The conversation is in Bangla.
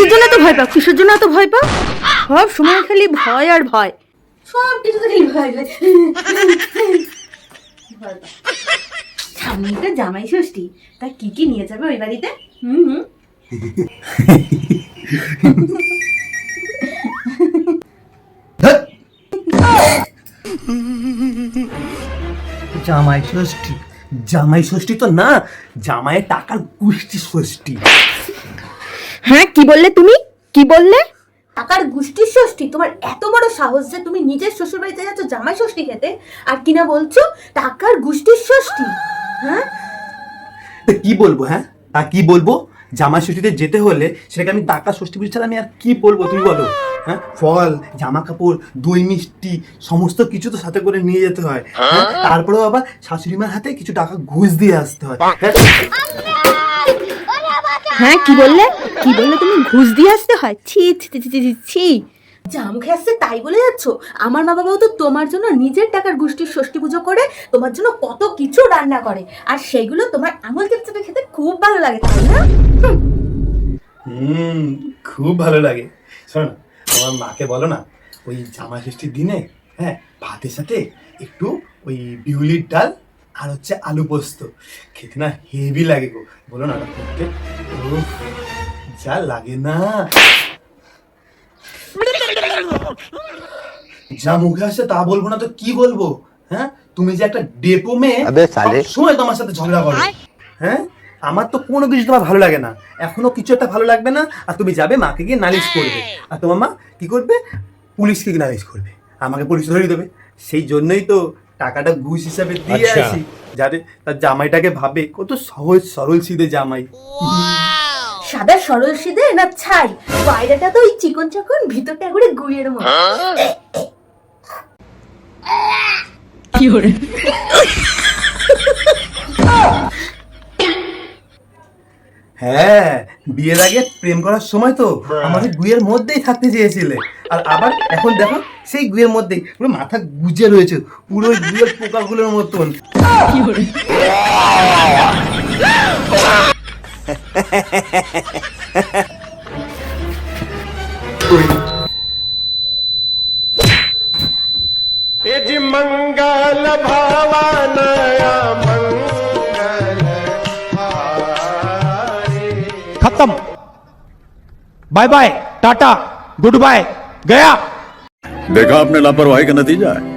কিসের জন্য এত ভয় পাও? কিসের জন্য এত ভয় পাও? সব সময় খালি ভয় আর ভয়, সব কিছুতে খালি ভয় ভয়। সামনেটা জামাই ষষ্ঠী, তা কি কি নিয়ে যাবে ওই বাড়িতে? জামাই ষষ্ঠী? জামাই ষষ্ঠী তো না, জামাইয়ের টাকার গুষ্টি ষষ্ঠী। হ্যাঁ, কি বললে তুমি? কি বললে? টাকার গুষ্টির ষষ্ঠী? তোমার এত বড় সাহস যে তুমি নিজের শ্বশুর বাড়িতে যাচ্ছ জামাই ষষ্ঠী খেতে, আর কিনা বলছো টাকার গুষ্টির ষষ্ঠী? হ্যাঁ, কি বলবো? হ্যাঁ, তা কি বলবো? জামাই ষষ্ঠীতে যেতে হলে সেটাকে আমি টাকা ষষ্ঠী বুঝছি, আমি আর কি বলবো তুমি বলো? হ্যাঁ, ফল, জামা কাপড়, দই মিষ্টি সমস্ত কিছু তো সাথে করে নিয়ে যেতে হয়। হ্যাঁ, তারপরেও আবার শাশুড়ি মার হাতে কিছু টাকা ঘুষ দিয়ে আসতে হয়। হ্যাঁ, কি বললে? কি বললে তুমি? ঘুষ দিয়ে আসতে হয়? ছি ছি ছি ছি ছি। যা মুখে আসছে তাই বলে যাচ্ছ? আমার মা বাবাও তো তোমার জন্য নিজের টাকার গোষ্ঠীর ষষ্ঠী পুজো করে তোমার জন্য কত কিছু রান্না করে, আর সেইগুলো তোমার আঙুল চেপে চেপে খেতে খুব ভালো লাগে, তাই না? খুব ভালো লাগে। শোনো না, আমার মাকে বলো না ওই জামাই ষষ্ঠীর দিনে, হ্যাঁ, ভাতের সাথে একটু ওই বিউলির ডাল আর হচ্ছে আলু পোস্ত খেতে না হেভি লাগে গো। বলো না ওটা করতে। উফ, যা লাগে না, যা মুখে আসে তা বলবো না তো কি বলবো? হ্যাঁ, তুমি যে একটা ডেপো মেয়ে, সময় তোমার সাথে ঝগড়া করো। হ্যাঁ, আমার তো কোনো কিছু তোমার ভালো লাগে না, এখনো কিছু একটা ভালো লাগবে না, আর তুমি যাবে মাকে গিয়ে নালিশ করবে, আর তোমার মা কি করবে? পুলিশকে গিয়ে নালিশ করবে, আমাকে পুলিশ ধরিয়ে দেবে। সেই জন্যই তো টাকাটা ঘুষ হিসাবে দিয়ে আসি, যাতে তার জামাইটাকে ভাবে কত সহজ সরল সিধে জামাই। সাদা সরল সিধে না ছাই? বাইরেটা তো ওই চিকন চাকন, ভিতরটা একবারে গুড়ের মতো। কি হরে? হ্যাঁ, বিয়ের আগে প্রেম করার সময় তো আমাদের গুয়ের মধ্যেই থাকতে চেয়েছিলে, আর আবার এখন দেখো সেই গুয়ের মধ্যেই পুরো মাথা গুজে রয়েছে, পুরো ওই গুয়ের পোকাগুলোর মতন। मंगल भावनया मंगल खत्म। Bye bye, tata, goodbye, गया। देखा आपने लापरवाही का नतीजा है।